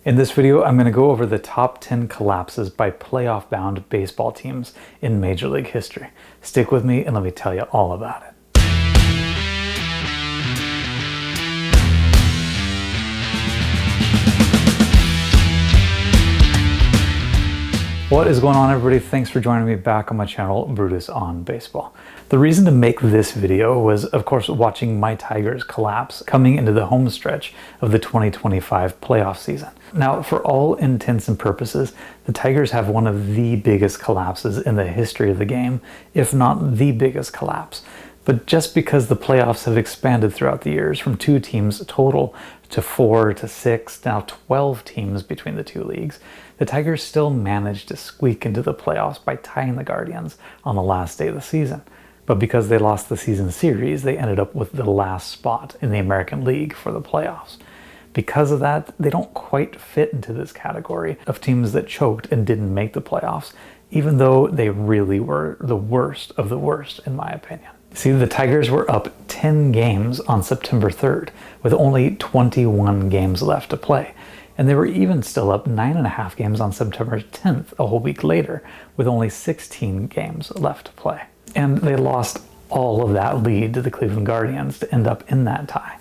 In this video, I'm going to go over the top 10 collapses by playoff-bound baseball teams in Major League history. Stick with me and let me tell you all about it. What is going on, everybody? Thanks for joining me back on my channel, Brutus on Baseball. The reason to make this video was, of course, watching my Tigers collapse coming into the home stretch of the 2025 playoff season. Now, for all intents and purposes, the Tigers have one of the biggest collapses in the history of the game, if not the biggest collapse. But just because the playoffs have expanded throughout the years from 2 teams total to 4 to 6, now 12 teams between the 2 leagues, the Tigers still managed to squeak into the playoffs by tying the Guardians on the last day of the season. But because they lost the season series, they ended up with the last spot in the American League for the playoffs. Because of that, they don't quite fit into this category of teams that choked and didn't make the playoffs, even though they really were the worst of the worst, in my opinion. See, the Tigers were up 10 games on September 3rd, with only 21 games left to play. And they were even still up 9.5 games on September 10th, a whole week later, with only 16 games left to play. And they lost all of that lead to the Cleveland Guardians to end up in that tie.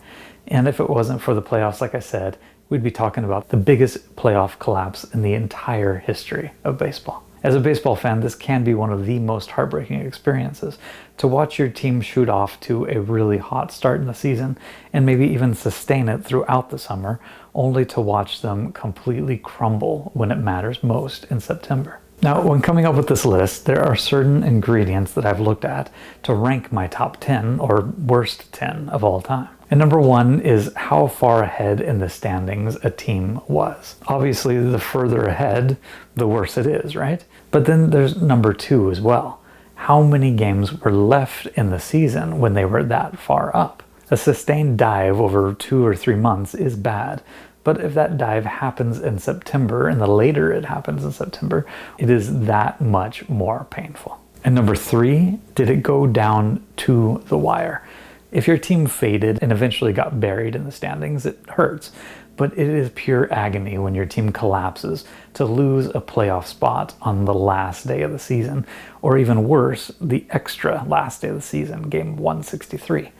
And if it wasn't for the playoffs, like I said, we'd be talking about the biggest playoff collapse in the entire history of baseball. As a baseball fan, this can be one of the most heartbreaking experiences, to watch your team shoot off to a really hot start in the season and maybe even sustain it throughout the summer, only to watch them completely crumble when it matters most in September. Now, when coming up with this list, there are certain ingredients that I've looked at to rank my top 10 or worst 10 of all time. And number 1 is how far ahead in the standings a team was. Obviously, the further ahead, the worse it is, right? But then there's number 2 as well. How many games were left in the season when they were that far up? A sustained dive over 2 or 3 months is bad. But if that dive happens in September, and the later it happens in September, it is that much more painful. And number 3, did it go down to the wire? If your team faded and eventually got buried in the standings, it hurts. But it is pure agony when your team collapses to lose a playoff spot on the last day of the season, or even worse, the extra last day of the season, game 163.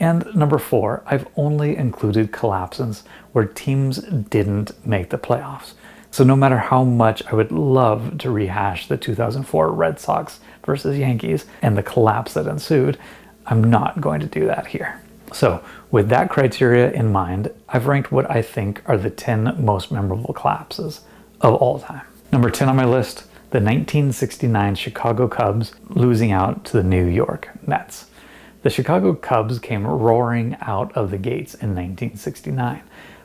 And number 4, I've only included collapses where teams didn't make the playoffs. So no matter how much I would love to rehash the 2004 Red Sox versus Yankees and the collapse that ensued, I'm not going to do that here. So with that criteria in mind, I've ranked what I think are the 10 most memorable collapses of all time. Number 10 on my list, the 1969 Chicago Cubs losing out to the New York Mets. The Chicago Cubs came roaring out of the gates in 1969,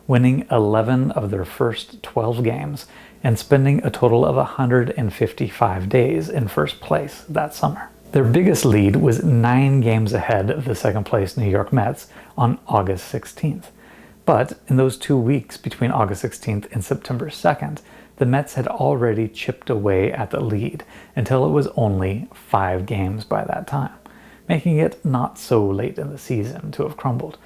winning 11 of their first 12 games and spending a total of 155 days in first place that summer. Their biggest lead was 9 games ahead of the second place New York Mets on August 16th. But in those 2 weeks between August 16th and September 2nd, the Mets had already chipped away at the lead until it was only 5 games by that time, making it not so late in the season to have crumbled.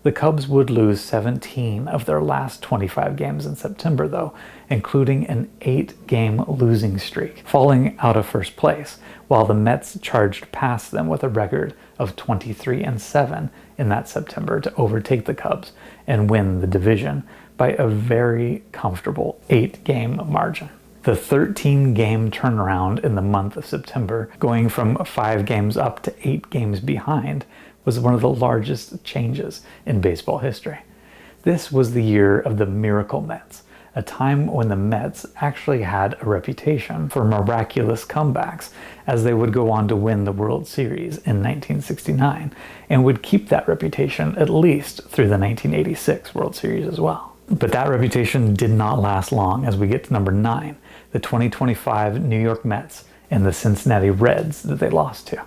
The Cubs would lose 17 of their last 25 games in September, though, including an 8-game losing streak, falling out of first place, while the Mets charged past them with a record of 23-7 in that September to overtake the Cubs and win the division by a very comfortable 8-game margin. The 13-game turnaround in the month of September, going from 5 games up to 8 games behind, was one of the largest changes in baseball history. This was the year of the Miracle Mets, a time when the Mets actually had a reputation for miraculous comebacks, as they would go on to win the World Series in 1969 and would keep that reputation at least through the 1986 World Series as well. But that reputation did not last long, as we get to number 9, the 2025 New York Mets and the Cincinnati Reds that they lost to.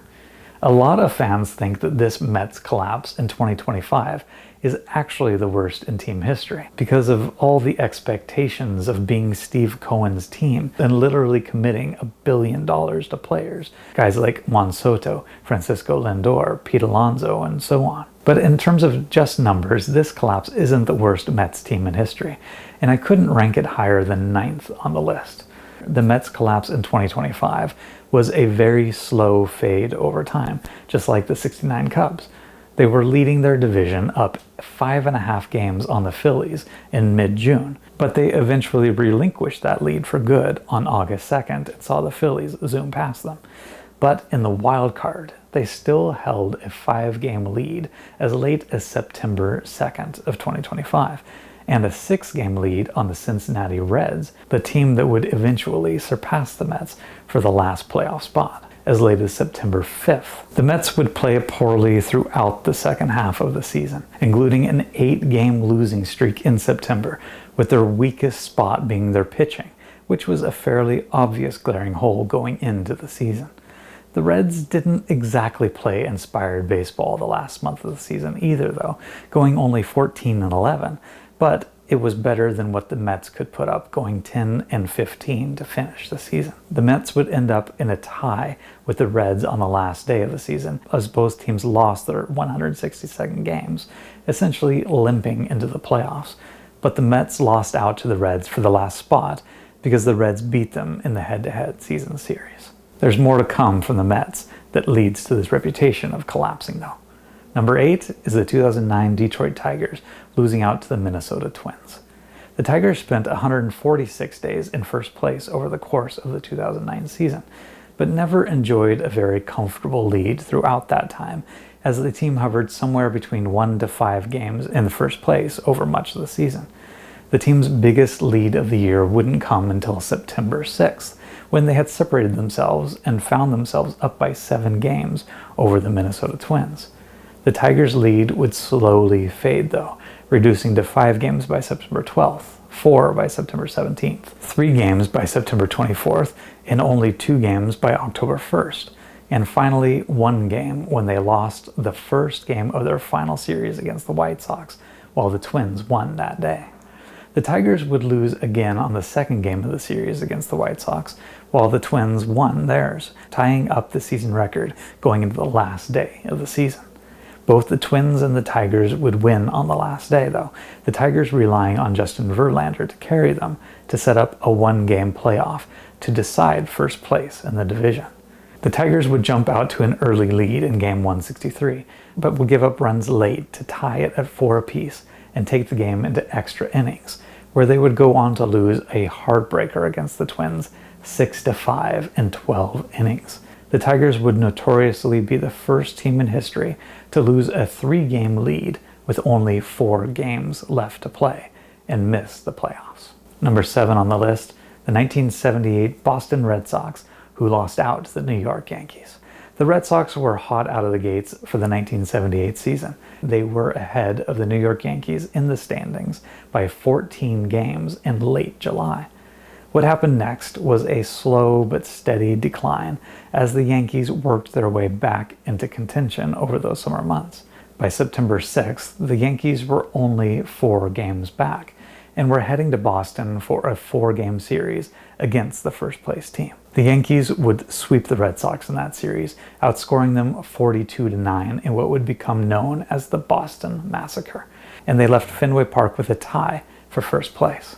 A lot of fans think that this Mets collapse in 2025 is actually the worst in team history because of all the expectations of being Steve Cohen's team and literally committing $1 billion to players, guys like Juan Soto, Francisco Lindor, Pete Alonso, and so on. But in terms of just numbers, this collapse isn't the worst Mets team in history, and I couldn't rank it higher than 9th on the list. The Mets' collapse in 2025 was a very slow fade over time, just like the '69 Cubs. They were leading their division up 5.5 games on the Phillies in mid-June, but they eventually relinquished that lead for good on August 2nd and saw the Phillies zoom past them. But in the wild card, they still held a 5-game lead as late as September 2nd of 2025, and a 6-game lead on the Cincinnati Reds, the team that would eventually surpass the Mets for the last playoff spot, as late as September 5th. The Mets would play poorly throughout the second half of the season, including an 8-game losing streak in September, with their weakest spot being their pitching, which was a fairly obvious glaring hole going into the season. The Reds didn't exactly play inspired baseball the last month of the season either, though, going only 14-11, but it was better than what the Mets could put up, going 10-15 to finish the season. The Mets would end up in a tie with the Reds on the last day of the season, as both teams lost their 162nd games, essentially limping into the playoffs. But the Mets lost out to the Reds for the last spot because the Reds beat them in the head-to-head season series. There's more to come from the Mets that leads to this reputation of collapsing, though. Number 8 is the 2009 Detroit Tigers losing out to the Minnesota Twins. The Tigers spent 146 days in first place over the course of the 2009 season, but never enjoyed a very comfortable lead throughout that time, as the team hovered somewhere between 1 to 5 games in the first place over much of the season. The team's biggest lead of the year wouldn't come until September 6th, when they had separated themselves and found themselves up by 7 games over the Minnesota Twins. The Tigers' lead would slowly fade, though, reducing to 5 games by September 12th, 4 by September 17th, 3 games by September 24th, and only 2 games by October 1st, and finally 1 game when they lost the first game of their final series against the White Sox, while the Twins won that day. The Tigers would lose again on the second game of the series against the White Sox, while the Twins won theirs, tying up the season record going into the last day of the season. Both the Twins and the Tigers would win on the last day, though, the Tigers relying on Justin Verlander to carry them to set up a 1-game playoff to decide first place in the division. The Tigers would jump out to an early lead in Game 163, but would give up runs late to tie it at 4 apiece and take the game into extra innings, where they would go on to lose a heartbreaker against the Twins 6-5 in 12 innings. The Tigers would notoriously be the first team in history to lose a 3-game lead with only 4 games left to play and miss the playoffs. Number 7 on the list, the 1978 Boston Red Sox, who lost out to the New York Yankees. The Red Sox were hot out of the gates for the 1978 season. They were ahead of the New York Yankees in the standings by 14 games in late July. What happened next was a slow but steady decline as the Yankees worked their way back into contention over those summer months. By September 6th, the Yankees were only 4 games back and were heading to Boston for a 4-game series against the first-place team. The Yankees would sweep the Red Sox in that series, outscoring them 42-9 in what would become known as the Boston Massacre, and they left Fenway Park with a tie for first place.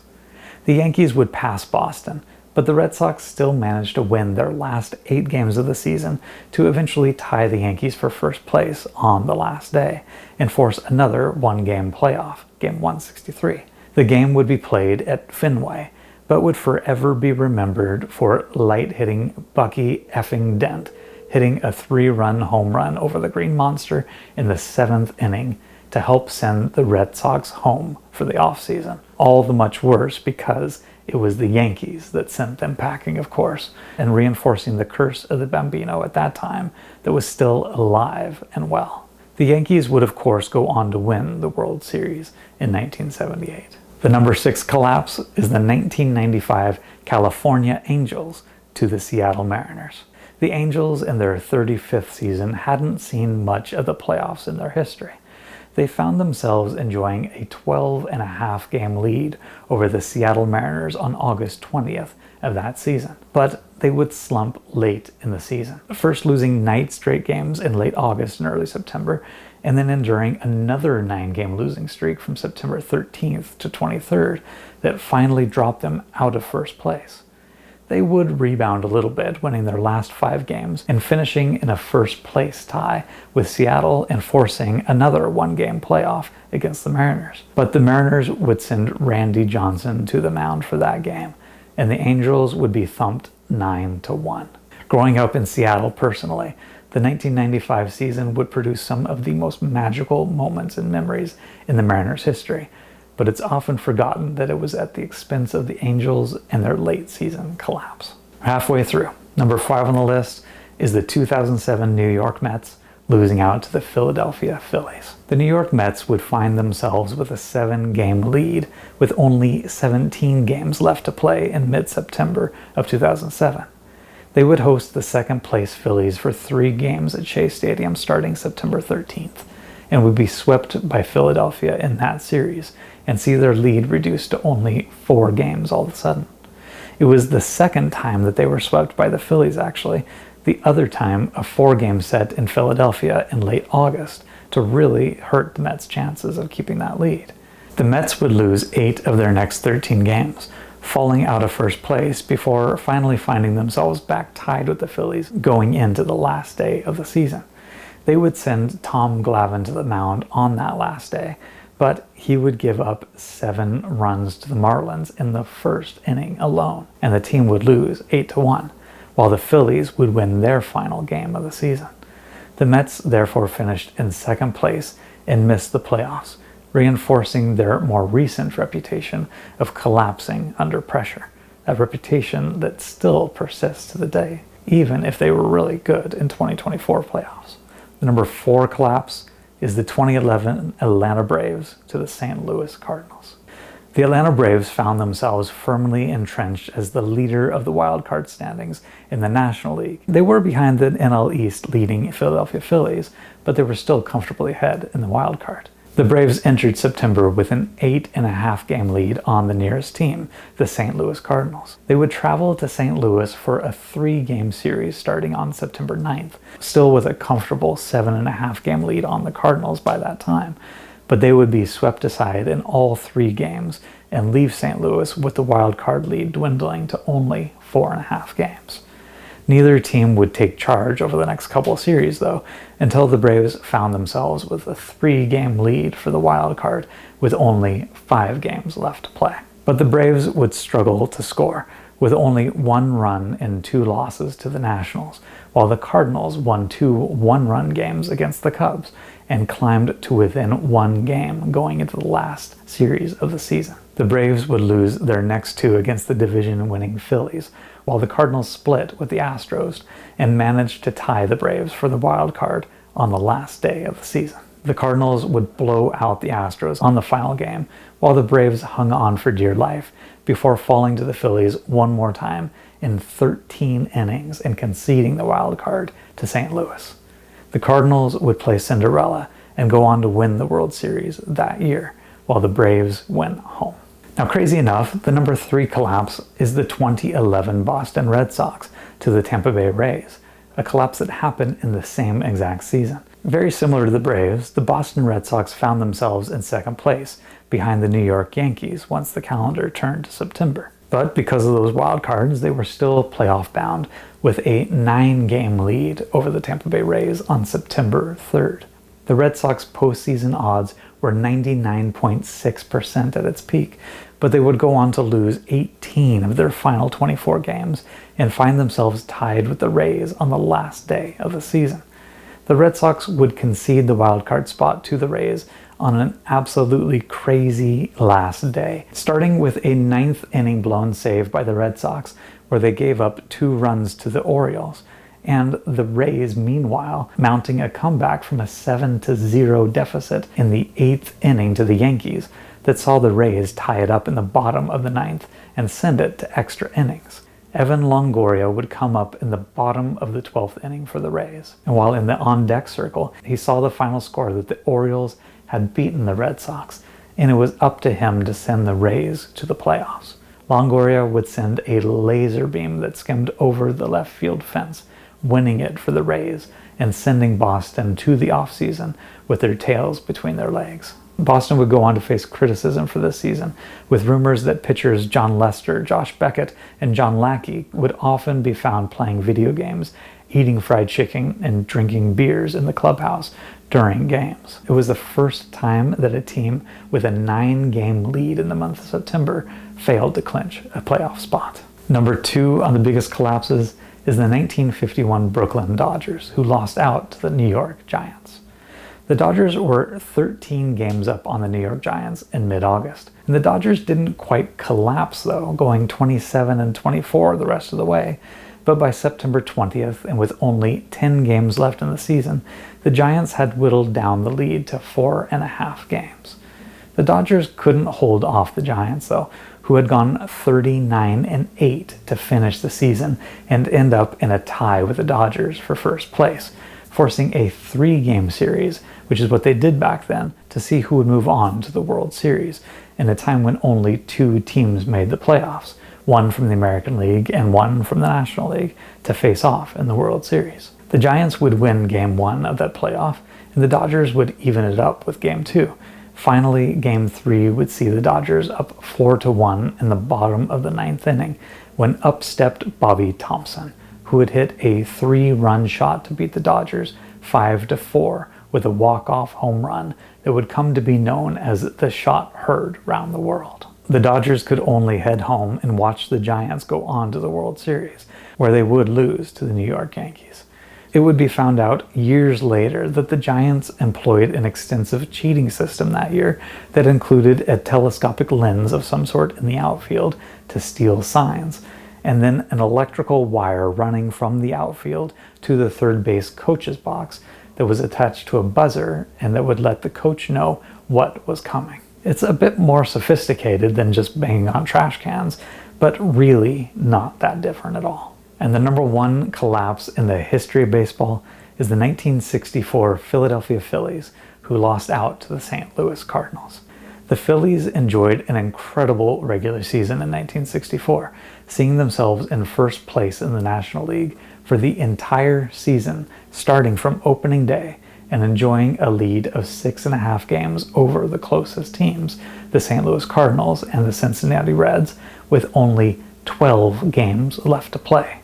The Yankees would pass Boston, but the Red Sox still managed to win their last 8 games of the season to eventually tie the Yankees for first place on the last day and force another 1-game playoff, Game 163. The game would be played at Fenway, but would forever be remembered for light-hitting Bucky effing Dent, hitting a 3-run home run over the Green Monster in the 7th inning to help send the Red Sox home for the offseason. All the much worse because it was the Yankees that sent them packing, of course, and reinforcing the curse of the Bambino at that time that was still alive and well. The Yankees would, of course, go on to win the World Series in 1978. The number 6 collapse is the 1995 California Angels to the Seattle Mariners. The Angels in their 35th season hadn't seen much of the playoffs in their history. they found themselves enjoying a 12.5 game lead over the Seattle Mariners on August 20th of that season. But they would slump late in the season, first losing 9 straight games in late August and early September, and then enduring another 9-game losing streak from September 13th to 23rd that finally dropped them out of first place. They would rebound a little bit, winning their last 5 games and finishing in a first-place tie with Seattle and forcing another 1-game playoff against the Mariners. But the Mariners would send Randy Johnson to the mound for that game, and the Angels would be thumped 9-1. Growing up in Seattle personally, the 1995 season would produce some of the most magical moments and memories in the Mariners' history, but it's often forgotten that it was at the expense of the Angels and their late season collapse. Halfway through, number 5 on the list is the 2007 New York Mets losing out to the Philadelphia Phillies. The New York Mets would find themselves with a 7-game lead with only 17 games left to play in mid-September of 2007. They would host the second-place Phillies for 3 games at Shea Stadium starting September 13th, and would be swept by Philadelphia in that series and see their lead reduced to only 4 games all of a sudden. It was the second time that they were swept by the Phillies, actually. The other time, a 4-game set in Philadelphia in late August to really hurt the Mets' chances of keeping that lead. The Mets would lose 8 of their next 13 games, falling out of first place before finally finding themselves back tied with the Phillies going into the last day of the season. They would send Tom Glavine to the mound on that last day, but he would give up 7 runs to the Marlins in the first inning alone, and the team would lose 8-1, while the Phillies would win their final game of the season. The Mets therefore finished in second place and missed the playoffs, reinforcing their more recent reputation of collapsing under pressure, a reputation that still persists to the day, even if they were really good in 2024 playoffs. The number 4 collapse is the 2011 Atlanta Braves to the St. Louis Cardinals. The Atlanta Braves found themselves firmly entrenched as the leader of the wild card standings in the National League. They were behind the NL East leading Philadelphia Phillies, but they were still comfortably ahead in the wild card. The Braves entered September with an 8.5 game lead on the nearest team, the St. Louis Cardinals. They would travel to St. Louis for a 3-game series starting on September 9th, still with a comfortable 7.5 game lead on the Cardinals by that time. But they would be swept aside in all 3 games and leave St. Louis with the wild card lead dwindling to only 4.5 games. Neither team would take charge over the next couple of series, though, until the Braves found themselves with a 3-game lead for the wild card with only 5 games left to play. But the Braves would struggle to score, with only 1 run and 2 losses to the Nationals, while the Cardinals won 2 one-run games against the Cubs and climbed to within 1 game going into the last series of the season. The Braves would lose their next 2 against the division-winning Phillies, while the Cardinals split with the Astros and managed to tie the Braves for the wild card on the last day of the season. The Cardinals would blow out the Astros on the final game, while the Braves hung on for dear life before falling to the Phillies one more time in 13 innings and conceding the wild card to St. Louis. The Cardinals would play Cinderella and go on to win the World Series that year, while the Braves went home. Now, crazy enough, the number 3 collapse is the 2011 Boston Red Sox to the Tampa Bay Rays, a collapse that happened in the same exact season. Very similar to the Braves, the Boston Red Sox found themselves in second place behind the New York Yankees once the calendar turned to September. But because of those wild cards, they were still playoff bound with a 9-game lead over the Tampa Bay Rays on September 3rd. The Red Sox postseason odds were 99.6% at its peak, but they would go on to lose 18 of their final 24 games and find themselves tied with the Rays on the last day of the season. The Red Sox would concede the wildcard spot to the Rays on an absolutely crazy last day, starting with a 9th inning blown save by the Red Sox where they gave up 2 runs to the Orioles, and the Rays, meanwhile, mounting a comeback from a 7-0 deficit in the 8th inning to the Yankees that saw the Rays tie it up in the bottom of the 9th and send it to extra innings. Evan Longoria would come up in the bottom of the 12th inning for the Rays, and while in the on-deck circle, he saw the final score that the Orioles had beaten the Red Sox, and it was up to him to send the Rays to the playoffs. Longoria would send a laser beam that skimmed over the left field fence, winning it for the Rays and sending Boston to the offseason with their tails between their legs. Boston would go on to face criticism for this season, with rumors that pitchers John Lester, Josh Beckett, and John Lackey would often be found playing video games, eating fried chicken, and drinking beers in the clubhouse during games. It was the first time that a team with a 9-game lead in the month of September failed to clinch a playoff spot. Number 2 on the biggest collapses is the 1951 Brooklyn Dodgers, who lost out to the New York Giants. The Dodgers were 13 games up on the New York Giants in mid-August. And the Dodgers didn't quite collapse, though, going 27-24 the rest of the way. But by September 20th, and with only 10 games left in the season, the Giants had whittled down the lead to 4.5 games. The Dodgers couldn't hold off the Giants, though, who had gone 39-8 to finish the season and end up in a tie with the Dodgers for first place, forcing a 3-game series, which is what they did back then, to see who would move on to the World Series in a time when only 2 teams made the playoffs, one from the American League and one from the National League, to face off in the World Series. The Giants would win Game 1 of that playoff, and the Dodgers would even it up with Game 2. Finally, Game 3 would see the Dodgers up 4-1 in the bottom of the 9th inning when up stepped Bobby Thompson, who had hit a 3-run shot to beat the Dodgers 5-4 with a walk-off home run that would come to be known as the shot heard round the world. The Dodgers could only head home and watch the Giants go on to the World Series, where they would lose to the New York Yankees. It would be found out years later that the Giants employed an extensive cheating system that year that included a telescopic lens of some sort in the outfield to steal signs, and then an electrical wire running from the outfield to the third base coach's box that was attached to a buzzer and that would let the coach know what was coming. It's a bit more sophisticated than just banging on trash cans, but really not that different at all. And the number 1 collapse in the history of baseball is the 1964 Philadelphia Phillies, who lost out to the St. Louis Cardinals. The Phillies enjoyed an incredible regular season in 1964, seeing themselves in first place in the National League for the entire season, starting from opening day, and enjoying a lead of 6.5 games over the closest teams, the St. Louis Cardinals and the Cincinnati Reds, with only 12 games left to play.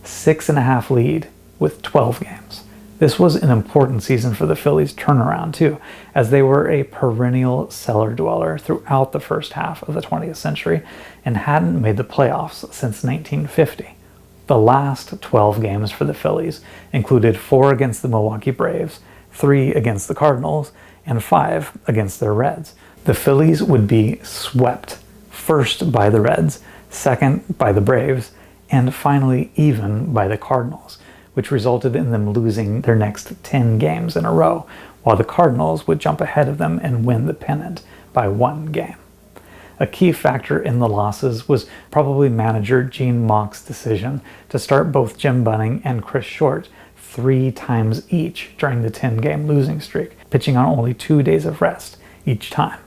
6.5 lead with 12 games. This was an important season for the Phillies' turnaround too, as they were a perennial cellar dweller throughout the first half of the 20th century and hadn't made the playoffs since 1950. The last 12 games for the Phillies included 4 against the Milwaukee Braves, 3 against the Cardinals, and 5 against their Reds. The Phillies would be swept, first by the Reds, second by the Braves, and finally even by the Cardinals, which resulted in them losing their next 10 games in a row, while the Cardinals would jump ahead of them and win the pennant by 1 game. A key factor in the losses was probably manager Gene Mauch's decision to start both Jim Bunning and Chris Short 3 times each during the 10-game losing streak, pitching on only 2 days of rest each time.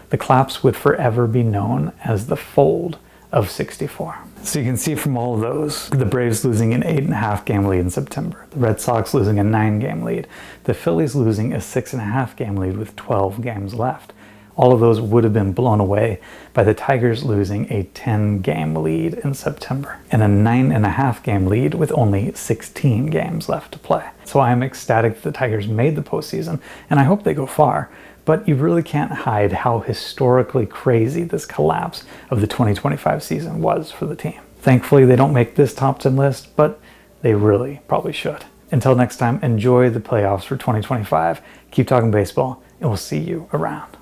The collapse would forever be known as the fold of 64. So you can see from all of those, the Braves losing an 8.5 game lead in September, the Red Sox losing a 9-game lead, the Phillies losing a 6.5 game lead with 12 games left. All of those would have been blown away by the Tigers losing a 10-game lead in September and a 9.5 game lead with only 16 games left to play. So I am ecstatic that the Tigers made the postseason, and I hope they go far. But you really can't hide how historically crazy this collapse of the 2025 season was for the team. Thankfully, they don't make this top 10 list, but they really probably should. Until next time, enjoy the playoffs for 2025. Keep talking baseball, and we'll see you around.